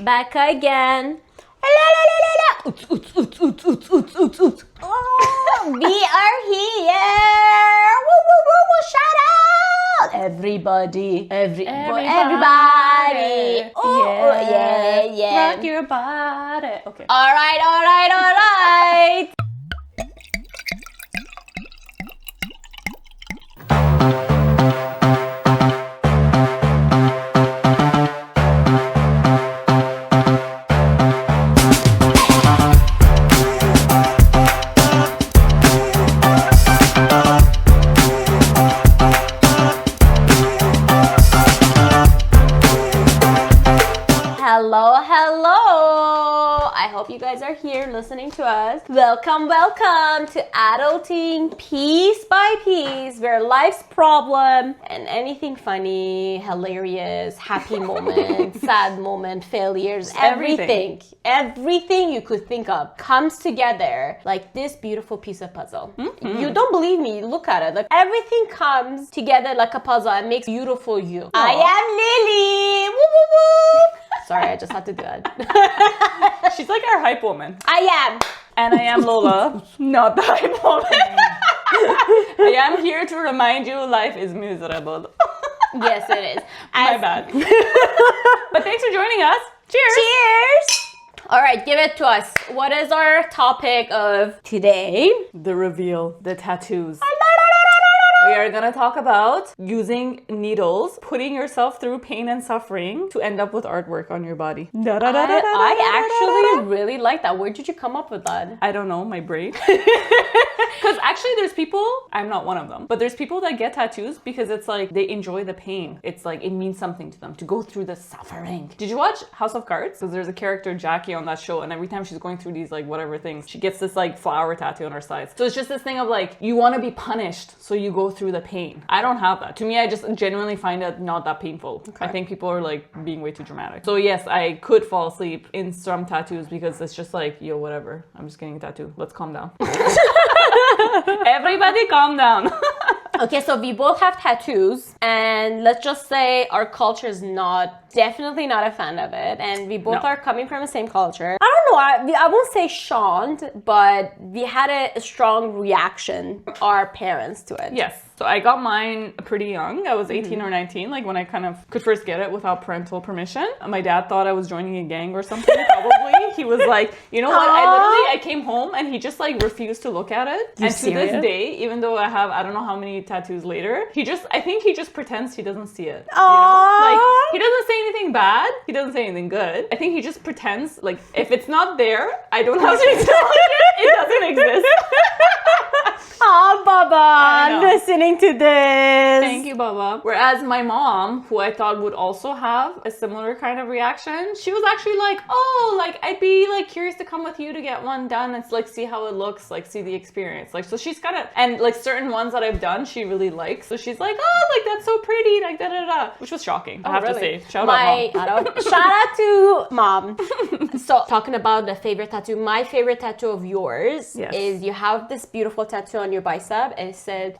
Back again. Oh, we are here. Woo, woo, woo, woo. Shout out. Everybody. Everybody. Oh, yeah. Rock your body. Okay. All right. Hello. I hope you guys are here listening to us. Welcome to Adulting Piece by Piece, where life's problem and anything funny, hilarious, happy moment, sad moment, failures, everything you could think of comes together like this beautiful piece of puzzle. Mm-hmm. You don't believe me? Look at it. Like everything comes together like a puzzle and makes beautiful you. Aww. I am Lily. Woo, woo, woo. Sorry, I just had to do it. She's like our hype woman. I am. And I am Lola, not the hype woman. I am here to remind you life is miserable. Yes, it is. My bad. But thanks for joining us. Cheers. All right, give it to us. What is our topic of today? The reveal, the tattoos. We are going to talk about using needles, putting yourself through pain and suffering to end up with artwork on your body. I actually really like that. Where did you come up with that? I don't know, my brain. Because actually there's people, I'm not one of them, but there's people that get tattoos because it's like they enjoy the pain. It's like it means something to them to go through the suffering. Did you watch House of Cards? Because there's a character, Jackie, on that show, and every time she's going through these like whatever things, she gets this like flower tattoo on her sides. So it's just this thing of like, you want to be punished, so you go through the pain. I don't have that. To me, I just genuinely find it not that painful. Okay. I think people are like being way too dramatic. So yes, I could fall asleep in some tattoos because it's just like, yo, whatever. I'm just getting a tattoo. Let's calm down. Everybody calm down. Okay, so we both have tattoos, and let's just say our culture is definitely not a fan of it, and we both are coming from the same culture. I don't know, I won't say shunned, but we had a strong reaction, our parents, to it. Yes. So I got mine pretty young. I was 18 or 19, like when I kind of could first get it without parental permission. My dad thought I was joining a gang or something, probably. He was like, you know what? I came home and he just like refused to look at it. You and serious? To this day, even though I have, I don't know how many tattoos later, I think he just pretends he doesn't see it. Aww. You know? Like, he doesn't say anything bad. He doesn't say anything good. I think he just pretends, like, if it's not there, I don't have to acknowledge it. It doesn't exist. Oh, Baba, listening to this. Thank you, Baba. Whereas my mom, who I thought would also have a similar kind of reaction, she was actually like, oh, like, I'd be like curious to come with you to get one done. It's like, see how it looks, like, see the experience. Like, so she's kind of, and like certain ones that I've done, she really likes. So she's like, oh, like, that's so pretty, like, da-da-da, which was shocking. I have to say. Shout out, Mom. Shout out to Mom. So, talking about the favorite tattoo, my favorite tattoo of yours is you have this beautiful tattoo on your bicep. It said,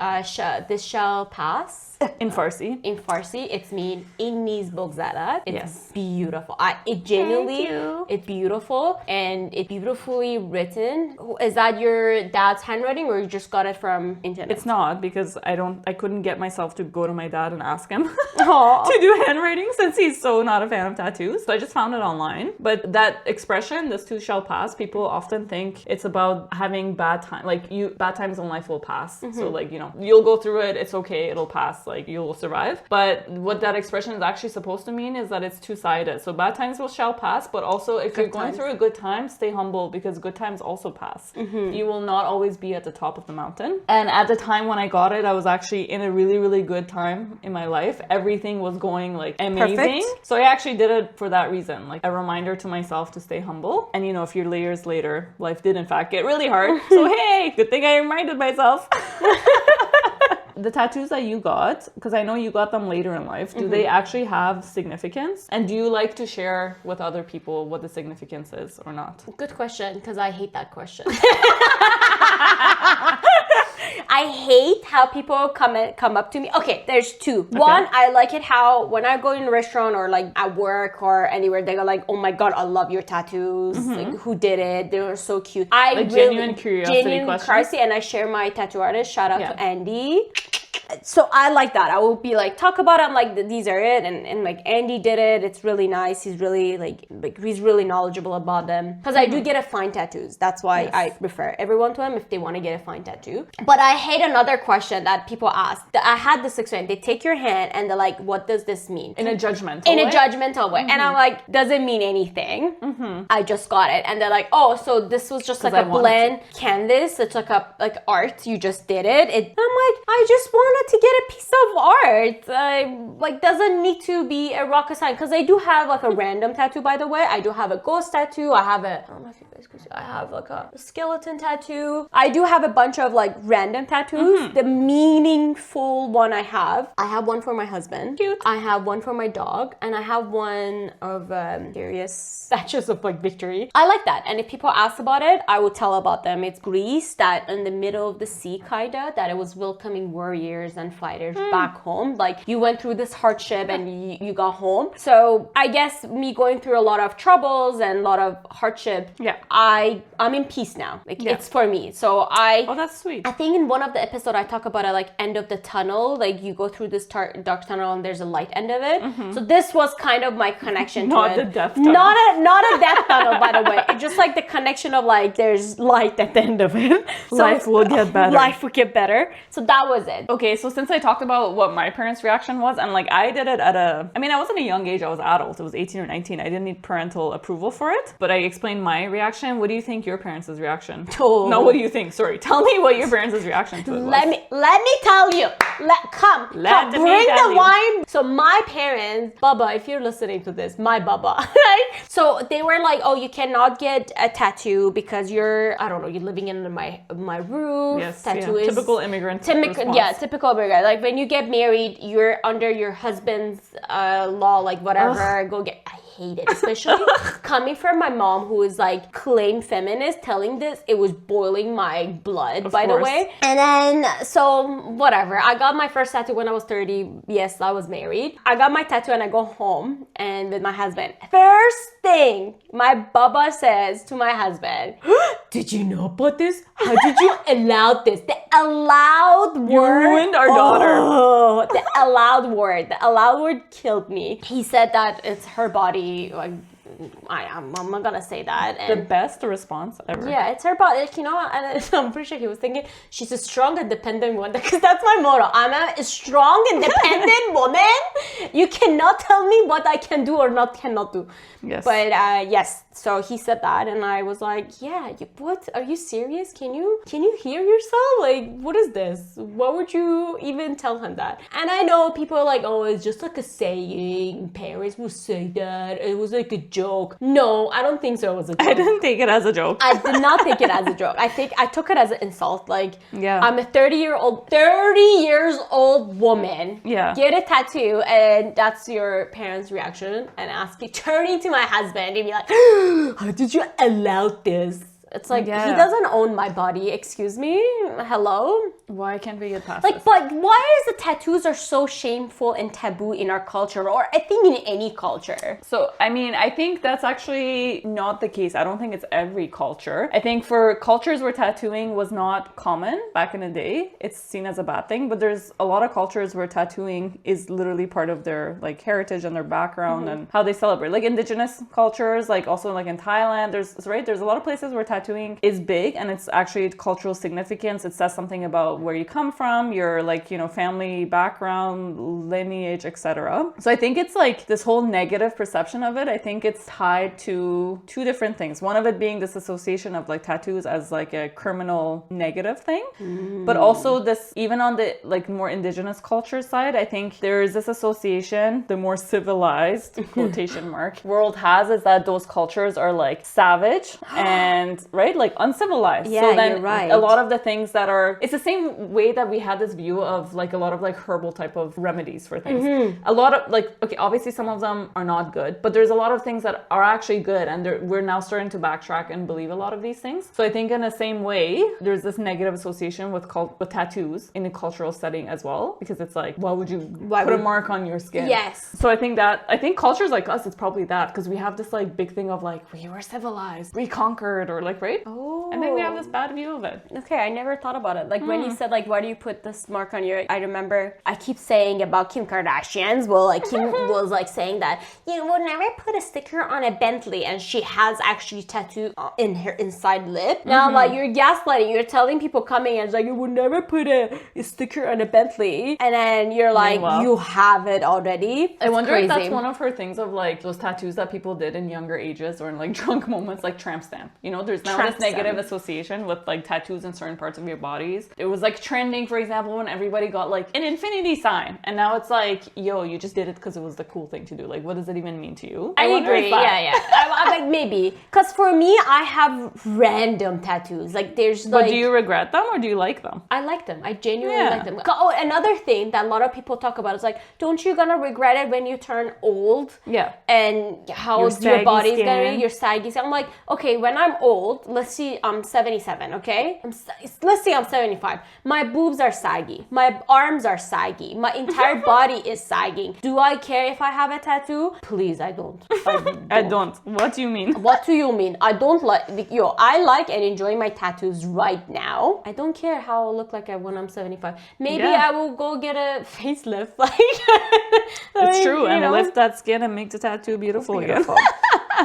this shall pass. In Farsi. In Farsi, it's mean "Inniz bogzarat." It's beautiful. It's beautiful, and it's beautifully written. Is that your dad's handwriting, or you just got it from internet? It's not, because I couldn't get myself to go to my dad and ask him to do handwriting, since he's so not a fan of tattoos. So I just found it online. But that expression, "this too shall pass," people often think it's about having bad time. Like bad times in life will pass. Mm-hmm. So like, you know, you'll go through it. It's okay. It'll pass. Like you will survive. But what that expression is actually supposed to mean is that it's two-sided. So bad times shall pass, but also if you're going through a good time, stay humble, because good times also pass. Mm-hmm. You will not always be at the top of the mountain. And at the time when I got it, I was actually in a really, really good time in my life. Everything was going like amazing. Perfect. So I actually did it for that reason, like a reminder to myself to stay humble. And you know, a few years later, life did in fact get really hard. So hey, good thing I reminded myself. The tattoos that you got, because I know you got them later in life, do they actually have significance? And do you like to share with other people what the significance is or not? Good question, because I hate that question. I hate how people come up to me. Okay, there's two. One, I like it how when I go in a restaurant or like at work or anywhere, they go like, oh my God, I love your tattoos. Like, who did it? They were so cute. Like genuine curiosity questions. And I share my tattoo artist. Shout out to Andy. So I like that. I will be like, talk about it. I'm like, these are it. And like Andy did it. It's really nice. He's really like he's really knowledgeable about them. Because I do get a fine tattoos. That's why I refer everyone to him if they want to get a fine tattoo. But I hate another question that people ask. I had this experience. They take your hand and they're like, what does this mean? In a judgmental way. And I'm like, doesn't mean anything. I just got it. And they're like, oh, so this was just like a blank canvas. It's like art. You just did it. I'm like, I just wanted to get a piece of art. Like, doesn't need to be a rocket science. Because I do have like a random tattoo, by the way. I do have a ghost tattoo. I don't know if you guys can see. I have like a skeleton tattoo. I do have a bunch of like random tattoos. The meaningful one I have one for my husband. Cute. I have one for my dog. And I have one of various statues of like victory. I like that. And if people ask about it, I will tell about them. It's Greece, that in the middle of the sea, kinda, that it was welcoming warriors and fighters back home. Like, you went through this hardship and you got home. So I guess me going through a lot of troubles and a lot of hardship, I'm in peace now. Like, it's for me. So oh, that's sweet. I think in one of the episodes I talk about it, like end of the tunnel, like you go through this dark tunnel and there's a light end of it. So this was kind of my connection to it. Not the death tunnel. Not a death tunnel, by the way. It's just like the connection of like there's light at the end of it. So life will get better. Life will get better. So that was it. Okay, so since I talked about what my parents' reaction was, and like I did it I wasn't a young age, I was adult. It was 18 or 19. I didn't need parental approval for it, but I explained my reaction. What do you think your parents' reaction? Oh. No, what do you think? Sorry, tell me what your parents' reaction to it was. Let me tell you. Come, bring the wine. So my parents, Baba, if you're listening to this, my Baba, right? So they were like, oh, you cannot get a tattoo because you're living in my roof. Yes, tattoo is typical immigrant. Typical immigrant. Like when you get married, you're under your husband's law, like whatever. Go get. I hate it, especially coming from my mom, who is like claimed feminist, telling this, it was boiling my blood, by the way. And then, so whatever. I got my first tattoo when I was 30. Yes, I was married. I got my tattoo and I go home and with my husband. First thing my Baba says to my husband, did you know about this? How did you allow this? The allowed word. You ruined our daughter. Oh, the allowed word. The allowed word killed me. He said that it's her body. Like, I'm not gonna say that. And the best response ever. Yeah, it's her body. Like, and I'm pretty sure he was thinking she's a strong, independent woman. Because that's my motto. I'm a strong, independent woman. You cannot tell me what I can do or cannot do. Yes. But yes, so he said that, and I was like, yeah, what? Are you serious? Can you hear yourself? Like, what is this? What would you even tell him that? And I know people are like, oh, it's just like a saying. Parents will say that. It was like a joke. No, I don't think so. It was a joke. I didn't take it as a joke. I did not take it as a joke. I took it as an insult. Like, I'm a 30 years old woman. Yeah. Get a tattoo, and that's your parents' reaction, and turning to my husband and be like, how did you allow this? It's like, he doesn't own my body. Excuse me? Hello? Why can't we get past like, this? But why is the tattoos are so shameful and taboo in our culture, or I think in any culture? So, I think that's actually not the case. I don't think it's every culture. I think for cultures where tattooing was not common back in the day, it's seen as a bad thing. But there's a lot of cultures where tattooing is literally part of their like heritage and their background and how they celebrate. Like indigenous cultures, like also like in Thailand, there's a lot of places where tattooing is big and it's actually cultural significance. It says something about where you come from, your like, family background, lineage, etc. So I think it's like this whole negative perception of it. I think it's tied to two different things. One of it being this association of like tattoos as like a criminal negative thing, but also this, even on the like more indigenous culture side, I think there is this association, the more civilized quotation mark world has, is that those cultures are like savage and is, right, like uncivilized. Yeah, so then you're right. a lot of the things that are, it's the same way that we had this view of like a lot of like herbal type of remedies for things. A lot of like, okay, obviously some of them are not good, but there's a lot of things that are actually good, and we're now starting to backtrack and believe a lot of these things. So I think in the same way, there's this negative association with tattoos in a cultural setting as well, because it's like, why would you put a mark on your skin? Yes. So I think cultures like us, it's probably that, because we have this like big thing of like, we were civilized, we conquered, or like, right? Oh. I think we have this bad view of it. Okay, I never thought about it. Like when you said like, why do you put this mark on your, I remember I keep saying about Kim Kardashian's, well, like Kim was like saying that you would never put a sticker on a Bentley, and she has actually tattoo in her inside lip. Now like, you're gaslighting, you're telling people coming and it's like, you would never put a sticker on a Bentley, and then you're like, you have it already. I wonder if that's one of her things of like those tattoos that people did in younger ages or in like drunk moments, like tramp stamp. You know, there's now this negative association with like tattoos in certain parts of your bodies. It was like trending, for example, when everybody got like an infinity sign, and now it's like, yo, you just did it because it was the cool thing to do. Like, what does it even mean to you? I agree. Yeah. I'm like, maybe. Because for me, I have random tattoos. Like, there's like... But do you regret them or do you like them? I like them. I genuinely like them. Oh, another thing that a lot of people talk about is like, don't you gonna regret it when you turn old? Yeah. And how your body's gonna be, your saggy skin. I'm like, okay, when I'm old, let's see, I'm 77, okay? Let's say I'm 75. My boobs are saggy. My arms are saggy. My entire body is sagging. Do I care if I have a tattoo? Please, I don't. I don't. What do you mean? What do you mean? I don't like, I like and enjoy my tattoos right now. I don't care how I'll look like when I'm 75. Maybe I will go get a facelift. It's true. And lift that skin and make the tattoo beautiful again.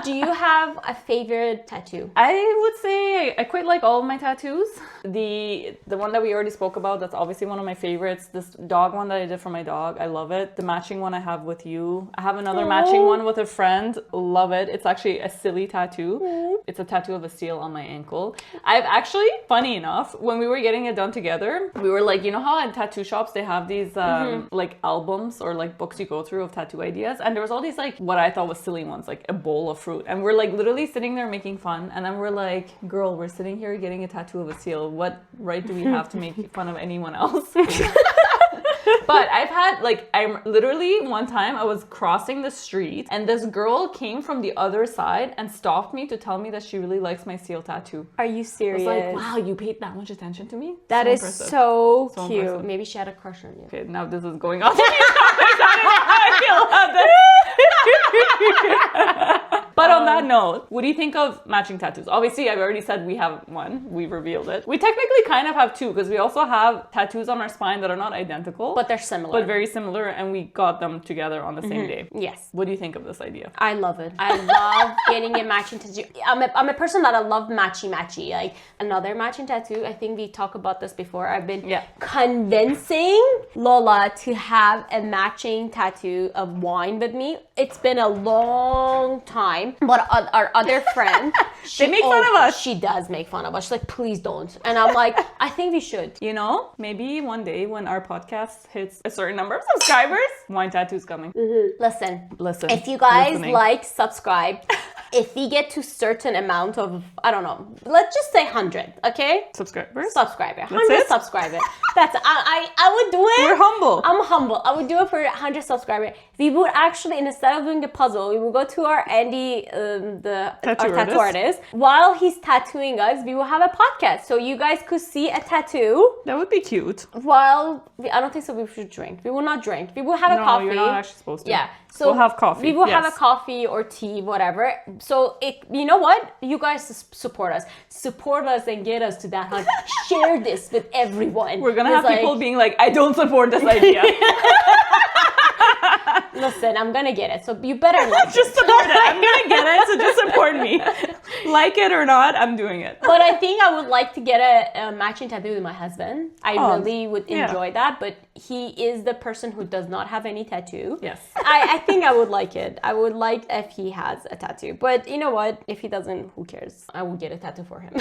Do you have a favorite tattoo? I would say I quite like all of my tattoos. The one that we already spoke about, that's obviously one of my favorites. This dog one that I did for my dog, I love it. The matching one I have with you. I have another matching one with a friend. Love it. It's actually a silly tattoo. It's a tattoo of a seal on my ankle. I've actually, funny enough, when we were getting it done together, we were like, you know how in tattoo shops they have these like albums or like books you go through of tattoo ideas, and there was all these like what I thought was silly ones, like a bowl of fruit, and we're like literally sitting there making fun, and then we're like, girl, we're sitting here getting a tattoo of a seal. What right do we have to make fun of anyone else? But I've had like, I'm literally one time I was crossing the street and this girl came from the other side and stopped me to tell me that she really likes my seal tattoo. Are you serious? I was like, wow, you paid that much attention to me? That is so cute. Impressive. Maybe she had a crush on you. Okay, now this is going off. I feel about this. But on that note, what do you think of matching tattoos? Obviously, I've already said we have one. We've revealed it. We technically kind of have two, because we also have tattoos on our spine that are not identical. But they're similar. But very similar, and we got them together on the same day. Yes. What do you think of this idea? I love it. I love getting a matching tattoo. I'm a person that I love matchy. Like another matching tattoo, I think we talked about this before. I've been convincing Lola to have a matching tattoo of wine with me. It's been a long time. But our other friend, they make fun of us. She does make fun of us. She's like, please don't. And I'm like, I think we should. You know, maybe one day when our podcast hits a certain number of subscribers, wine tattoo's coming. Listen. If you guys subscribe. If we get to certain amount of, I don't know, let's just say 100, okay? Subscribers? 100 subscribers. That's I would do it. We're humble. I'm humble. I would do it for 100 subscribers. We would actually, instead of doing the puzzle, we would go to our Andy, our tattoo artist. While he's tattooing us, we will have a podcast. So you guys could see a tattoo. That would be cute. I don't think so. We should drink. We will not drink. We will have a coffee. No, you're not actually supposed to. Yeah. So we'll have coffee. We will have a coffee or tea, whatever. So you know what? You guys support us. Support us and get us to that 100. Share this with everyone. We're gonna have people being like, I don't support this idea. Listen, I'm gonna get it. So you better just support it. I'm gonna get it, so just support me. Like it or not, I'm doing it. But I think I would like to get a matching tattoo with my husband. I really would enjoy that, but he is the person who does not have any tattoo. Yes. I think I would like it. I would like if he has a tattoo. But you know what? If he doesn't, who cares? I will get a tattoo for him.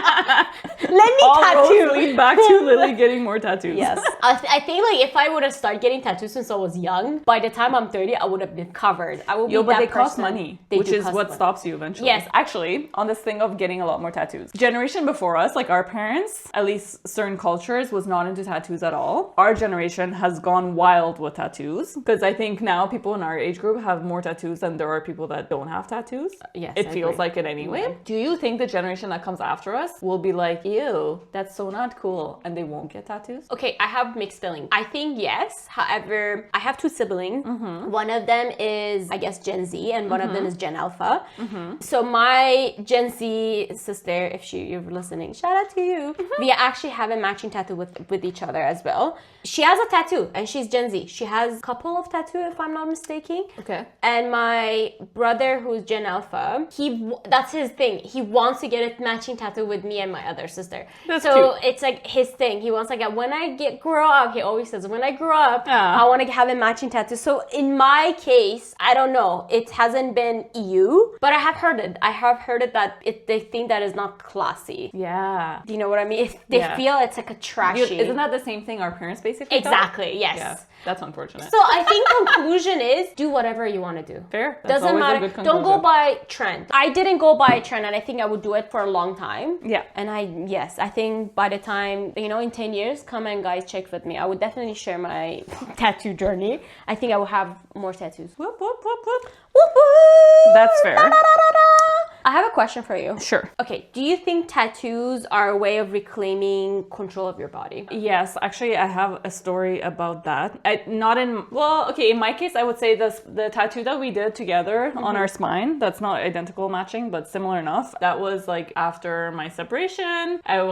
Let me All tattoo. roads lead back to Lily getting more tattoos. Yes. I think like if I would have started getting tattoos since I was young, by the time I'm 30, I would have been covered. I would be But that they cost person. money, They which do is cost what money. stops you eventually. Yes. Actually, on this thing of getting a lot more tattoos. Generation before us, like our parents, at least certain cultures, was not into tattoos at all. Our generation has gone wild with tattoos because I think now people in our age group have more tattoos than there are people that don't have tattoos. Yes, It I feels agree. like it anyway. Do you think the generation that comes after us will be like, ew, that's so not cool, and they won't get tattoos? Okay, I have mixed feelings. I think yes. However, I have two siblings. Mm-hmm. One of them is, I guess, Gen Z, and one of them is Gen Alpha. Mm-hmm. So my Gen Z sister, if you're listening, shout out to you. Mm-hmm. We actually have a matching tattoo with each other as well. She has a tattoo, and she's Gen Z. She has a couple of tattoos, if I'm not mistaken. Okay. And my brother, who's Gen Alpha, that's his thing. He wants to get a matching tattoo with me and my other sister. That's so cute. it's like his thing. He wants like when I grow up. He always says, when I grow up, Ah. I want to have a matching tattoo. So in my case, I don't know. It hasn't been you, but I have heard it. I have heard it that they think that is not classy. Yeah. Do you know what I mean? If they Yeah. feel it's like a trashy. Isn't that the same thing our parents basically thought? Exactly. Yes. Yeah. That's unfortunate. So I think conclusion is do whatever you want to do. Fair. That's Doesn't always a matter. good Don't go conclusion. by trend. I didn't go by trend, and I think I would do it for a long time. Yeah. And I think by the time, in 10 years, come and guys check with me. I would definitely share my tattoo journey. I think I will have more tattoos. Whoop, whoop, whoop, whoop. Whoop, whoop. That's fair. Da, da, da, da. I have a question for you. Sure. Okay, do you think tattoos are a way of reclaiming control of your body? Yes, actually, I have a story about that. In my case, I would say the tattoo that we did together on our spine, that's not identical matching, but similar enough. That was like after my separation. I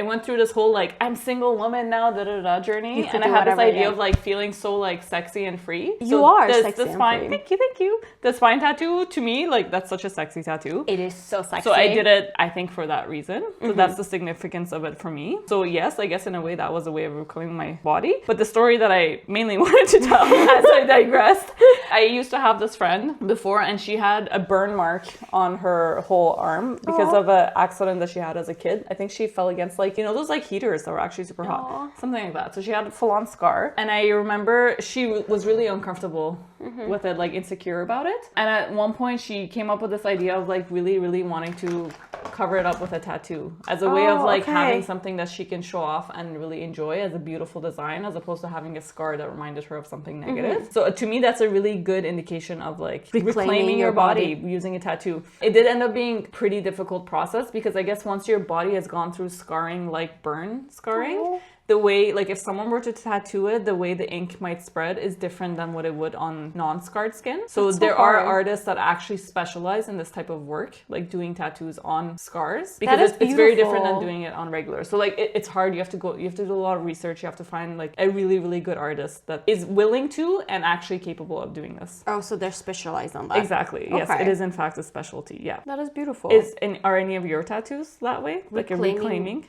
went through this whole like, I'm single woman now, journey. You could And I do had this whatever, idea yeah. of like feeling so like sexy and free. You are this, sexy the and spine, free. Thank you. The spine tattoo, to me, like that's such a sexy tattoo. It is so sexy. So I did it, I think, for that reason. So that's the significance of it for me. So yes, I guess in a way that was a way of reclaiming my body. But the story that I mainly wanted to tell, as I digressed, I used to have this friend before, and she had a burn mark on her whole arm because of an accident that she had as a kid. I think she fell against those like heaters that were actually super hot, something like that. So she had a full-on scar, and I remember she was really uncomfortable with it, like insecure about it. And at one point, she came up with this idea of like really, really wanting to cover it up with a tattoo as a way of like having something that she can show off and really enjoy as a beautiful design, as opposed to having a scar that reminded her of something negative. So to me, that's a really good indication of like reclaiming your body using a tattoo. It did end up being a pretty difficult process because I guess once your body has gone through scarring, like burn scarring, the way, like if someone were to tattoo it, the way the ink might spread is different than what it would on non-scarred skin. So there are artists that actually specialize in this type of work, like doing tattoos on scars, because it's very different than doing it on regular. So like it's hard. You have to do a lot of research. You have to find like a really, really good artist that is willing to and actually capable of doing this. Oh, so they're specialized on that. Exactly. Yes, Okay. it is in fact a specialty. Yeah. That is beautiful. Are any of your tattoos that way? Like a reclaiming?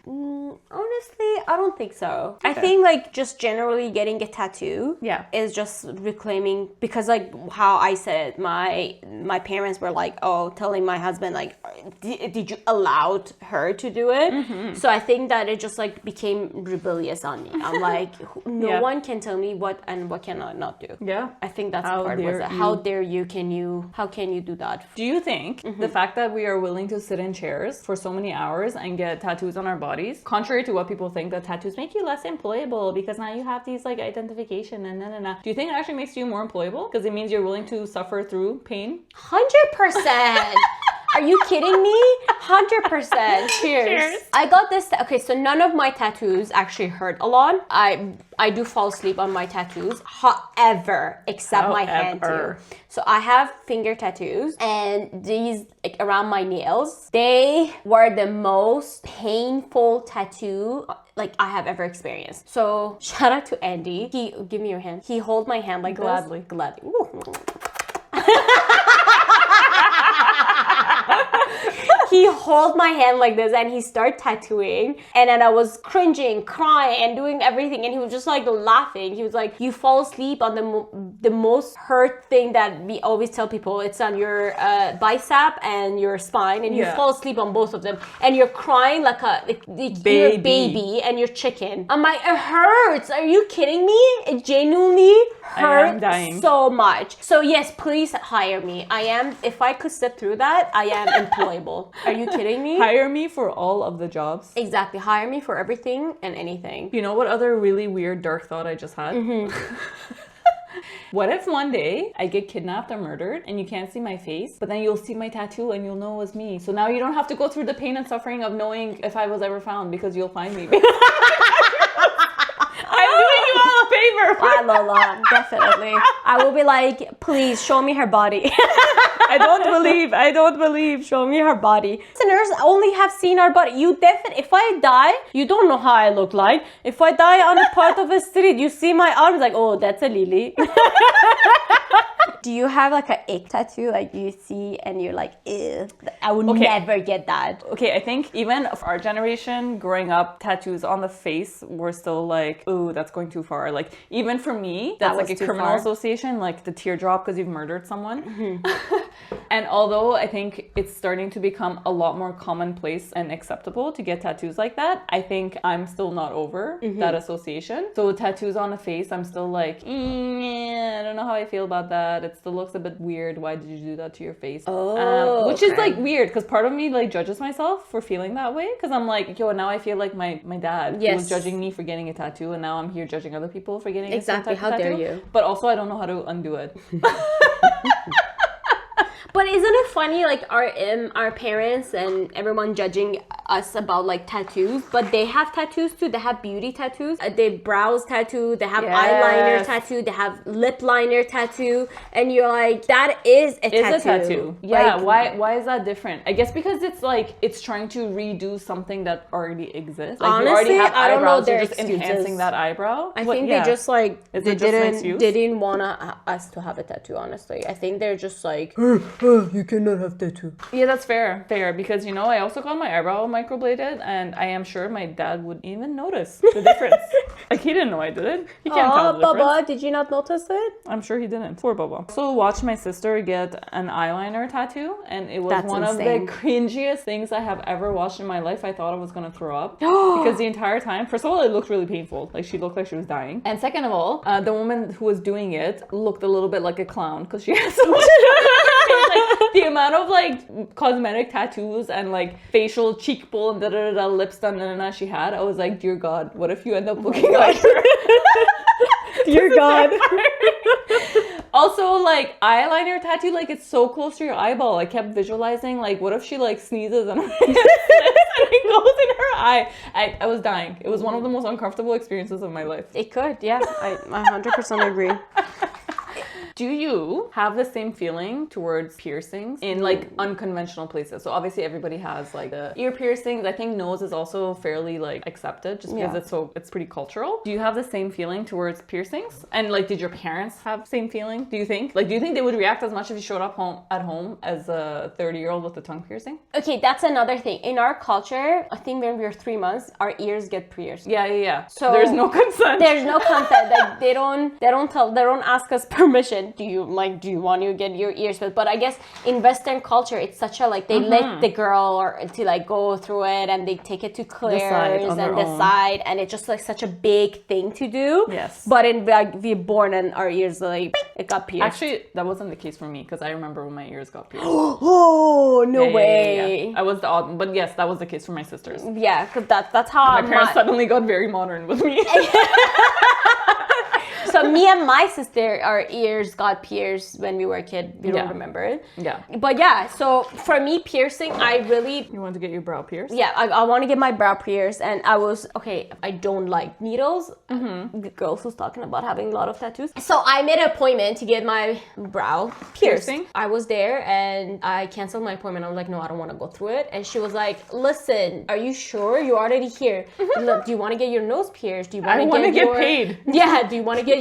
Honestly, I don't think so. I think like just generally getting a tattoo is just reclaiming, because like how I said, my parents were like, telling my husband like, did you allow her to do it? So I think that it just like became rebellious on me. I'm like, no one can tell me what and what can I not do. Yeah. I think that's the part was how dare you, how can you do that? Do you think the fact that we are willing to sit in chairs for so many hours and get tattoos on our bodies, contrary to what people think, that tattoos make you less employable because now you have these like identification and do you think it actually makes you more employable because it means you're willing to suffer through pain? 100%. Are you kidding me? 100%. Cheers. I got this. Okay, so none of my tattoos actually hurt a lot. I do fall asleep on my tattoos. However, except my hand too. So I have finger tattoos, and these like around my nails, they were the most painful tattoo like I have ever experienced. So shout out to Andy. Give me your hand. He hold my hand like Gladly. this. Gladly. Ooh. he held my hand like this and he started tattooing. And then I was cringing, crying, and doing everything. And he was just like laughing. He was like, you fall asleep on the most hurt thing that we always tell people. It's on your bicep and your spine. And you fall asleep on both of them. And you're crying like you're a baby and you're chicken. I'm like, it hurts. Are you kidding me? It genuinely hurts so much. So yes, please hire me. If I could sit through that, I am employable. Are you kidding me? Hire me for all of the jobs. Exactly. Hire me for everything and anything. You know what other really weird dark thought I just had? What if one day I get kidnapped or murdered and you can't see my face, but then you'll see my tattoo and you'll know it was me. So now you don't have to go through the pain and suffering of knowing if I was ever found because you'll find me. I'm doing you all a favor. Lola, definitely. I will be like, please show me her body. I don't believe. Show me her body. Listeners only have seen our body. If I die, you don't know how I look like. If I die on a part of a street, you see my arms like, oh, that's a lily. Do you have like an ick tattoo, like you see and you're like, ew, I would never get that? Okay, I think even of our generation, growing up, tattoos on the face were still like, ooh, that's going too far. Like, even for me, that's like a criminal association, like the teardrop because you've murdered someone. And although I think it's starting to become a lot more commonplace and acceptable to get tattoos like that, I think I'm still not over that association. So tattoos on the face, I'm still like, I don't know how I feel about that. It still looks a bit weird. Why did you do that to your face? Which is like weird because part of me like judges myself for feeling that way because I'm like, yo, now I feel like my dad who was judging me for getting a tattoo, and now I'm here judging other people for getting a tattoo. How dare you? But also I don't know how to undo it. But isn't it funny, like our parents and everyone judging us about like tattoos, but they have tattoos too. They have beauty tattoos. They brows tattoo. They have eyeliner tattoo. They have lip liner tattoo. And you're like, that is a tattoo. Yeah. Like, why is that different? I guess because it's like it's trying to redo something that already exists. Like honestly, you already have eyebrows, I don't know their you're just enhancing that eyebrow. I think they just like they didn't want us to have a tattoo. Honestly, I think they're just like. You cannot have tattoo. Yeah, that's fair. Because, you know, I also got my eyebrow microbladed and I am sure my dad wouldn't even notice the difference. Like, he didn't know I did it. He can't tell the difference. Baba, did you not notice it? I'm sure he didn't. Poor Baba. So watched my sister get an eyeliner tattoo and it was one of the cringiest things I have ever watched in my life. I thought I was going to throw up because the entire time, first of all, it looked really painful. Like, she looked like she was dying. And second of all, the woman who was doing it looked a little bit like a clown because she had so much like, the amount of like cosmetic tattoos and like facial cheekbone lips done she had, I was like, dear God, what if you end up looking like her? Dear God. Also, like eyeliner tattoo, like it's so close to your eyeball. I kept visualizing, like, what if she like sneezes and it goes in her eye? I was dying. It was one of the most uncomfortable experiences of my life. It could, yeah. I 100% agree. Do you have the same feeling towards piercings in like unconventional places? So obviously everybody has like the ear piercings. I think nose is also fairly like accepted just because it's pretty cultural. Do you have the same feeling towards piercings? And like, did your parents have the same feeling? Do you think they would react as much if you showed up at home as a 30-year-old with a tongue piercing? Okay, that's another thing. In our culture, I think when we're 3 months, our ears get pierced. Yeah. So there's no consent. There's no consent. Like they don't ask us permission. Do you want to get your ears pierced? But I guess in Western culture, it's such a like they let the girl or to like go through it and they take it to Claire's and decide, and it's just like such a big thing to do. Yes. But in like we're born and our ears like it got pierced. Actually, that wasn't the case for me because I remember when my ears got pierced. Oh no way! Yeah. I was the odd, but yes, that was the case for my sisters. Yeah, because that's how my parents suddenly got very modern with me. So me and my sister, our ears got pierced when we were a kid. We don't remember it. Yeah. But yeah, so for me, piercing, I really... You want to get your brow pierced? Yeah, I want to get my brow pierced. And I don't like needles. The girls who's talking about having a lot of tattoos. So I made an appointment to get my brow pierced. Piercing? I was there and I canceled my appointment. I was like, no, I don't want to go through it. And she was like, listen, are you sure? You're already here. Look, do you want to get your nose pierced? Do you want to get paid. Yeah, do you want to get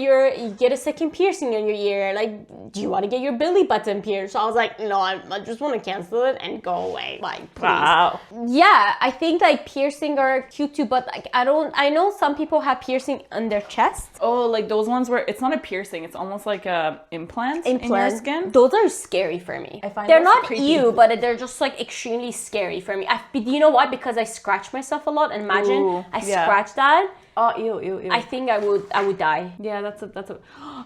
get a second piercing in your ear. Like, do you want to get your belly button pierced? So I was like, no, I just want to cancel it and go away. Like, please. Wow. Yeah, I think like piercing are cute too, but like I know some people have piercing on their chest. Oh, like those ones where it's not a piercing, it's almost like a implant in your skin. Those are scary for me. I find they're those not creepy. ew, but they're just like extremely scary for me. You know what? Because I scratch myself a lot. And imagine scratch that. Oh, ew. I think I would die. Yeah, that's a.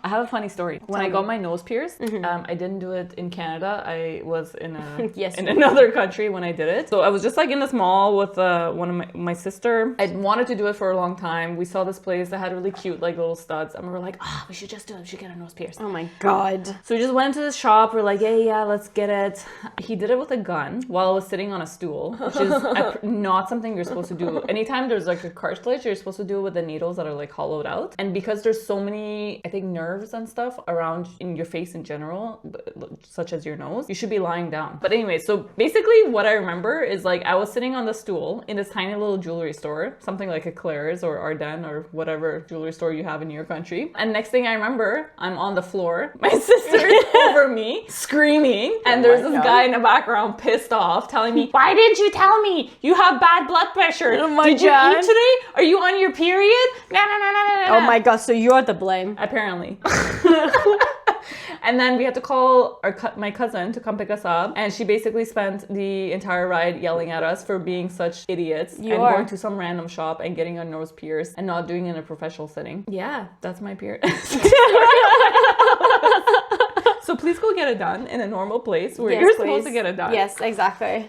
I have a funny story. When I got my nose pierced, I didn't do it in Canada. I was in in another country when I did it. So I was just like in this mall with one of my sister. I wanted to do it for a long time. We saw this place that had really cute like little studs, and we were like, we should just do it. We should get a nose pierced. Oh my god. So we just went to the shop. We're like, yeah, let's get it. He did it with a gun while I was sitting on a stool, which is not something you're supposed to do. Anytime there's like a cartilage, you're supposed to do it with the needles that are like hollowed out. And because there's so many, I think, nerves and stuff around in your face in general, such as your nose, you should be lying down. But anyway, so basically what I remember is like I was sitting on the stool in this tiny little jewelry store, something like a Claire's or Ardennes or whatever jewelry store you have in your country. And next thing I remember, I'm on the floor. My sister is over me screaming, and there's this guy in the background pissed off telling me, why didn't you tell me? You have bad blood pressure. Did you eat today? Are you on your period? Oh my god, so you're the blame. Apparently. And then we had to call my cousin to come pick us up, and she basically spent the entire ride yelling at us for being such idiots going to some random shop and getting a nose pierced and not doing it in a professional setting. Yeah, that's my period. So please go get it done in a normal place where you're supposed to get it done. Yes, exactly.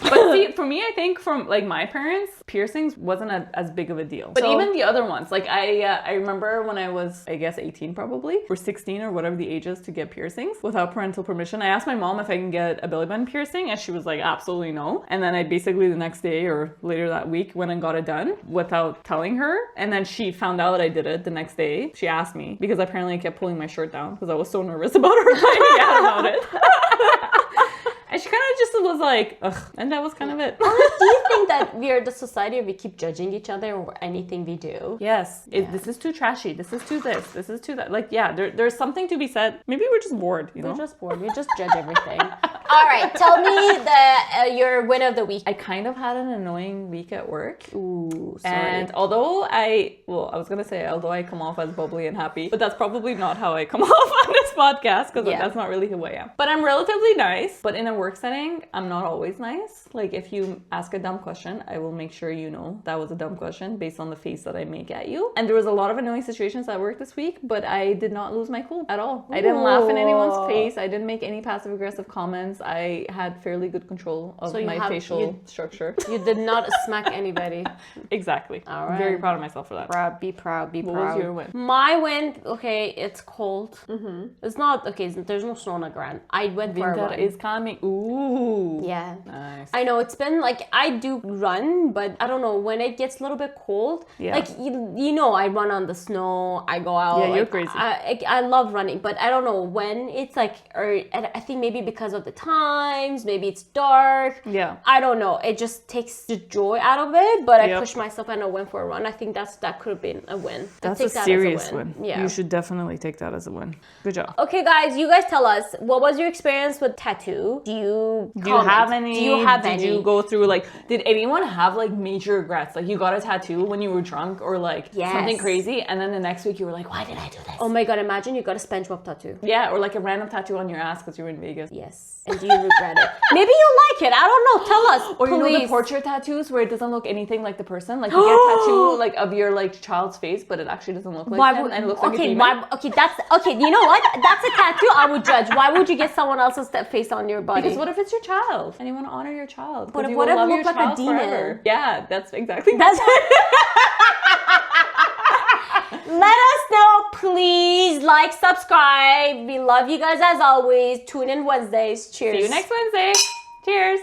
But see, for me, I think from like my parents, piercings wasn't as big of a deal. But even the other ones, like I remember when I was, I guess 18 probably, or 16 or whatever the age is to get piercings without parental permission. I asked my mom if I can get a belly button piercing, and she was like, absolutely no. And then I basically the next day or later that week went and got it done without telling her. And then she found out I did it the next day. She asked me because apparently I kept pulling my shirt down because I was so nervous about her finding out about it. And she kind of just was like, ugh, and that was kind of it. Do you think that we are the society where we keep judging each other or anything we do? Yes. This is too trashy. This is too this. This is too that. Like, yeah, there's something to be said. Maybe we're just bored, you know? We're just bored. We just judge everything. All right, tell me your win of the week. I kind of had an annoying week at work. Ooh, sorry. And although I was going to say, although I come off as bubbly and happy, but that's probably not how I come off on this podcast because that's not really who I am. But I'm relatively nice, but in a work setting, I'm not always nice. Like if you ask a dumb question, I will make sure you know that was a dumb question based on the face that I make at you. And there was a lot of annoying situations at work this week, but I did not lose my cool at all. I didn't laugh in anyone's face. I didn't make any passive aggressive comments. I had fairly good control of my facial structure. You did not smack anybody. Exactly. All right. I'm very proud of myself for that. Be proud. What was your win? My win, okay, it's cold. It's not, okay, there's no snow on the ground. I went for a run. Winter is coming. Ooh. Yeah. Nice. I know it's been like, I do run, but I don't know, when it gets a little bit cold, like, you know, I run on the snow, I go out. Yeah, you're crazy. I love running, but I don't know when it's like, or I think maybe because of the times, maybe it's dark. Yeah. I don't know. It just takes the joy out of it, but I pushed myself and I went for a run. I think that could have been a win. That's a serious win. Yeah. You should definitely take that as a win. Good job. Okay, guys, you guys tell us, what was your experience with tattoo? Do you have any? Did you go through like, did anyone have like major regrets? Like you got a tattoo when you were drunk or like something crazy, and then the next week you were like, why did I do this? Oh my god, imagine you got a SpongeBob tattoo. Yeah, or like a random tattoo on your ass because you were in Vegas. Yes. And do you regret it? Maybe you like it. I don't know. Tell us. Or please. you know the portrait tattoos where it doesn't look anything like the person? Like you get a tattoo like of your like child's face, but it actually doesn't look like them and it looks like a female. Okay, you know what? That's a tattoo I would judge. Why would you get someone else's face on your body? Because what if it's your child and you want to honor your child? But what if it looks like a demon? Forever. Yeah, that's exactly. Let us know, please. Like, subscribe. We love you guys as always. Tune in Wednesdays. Cheers. See you next Wednesday. Cheers.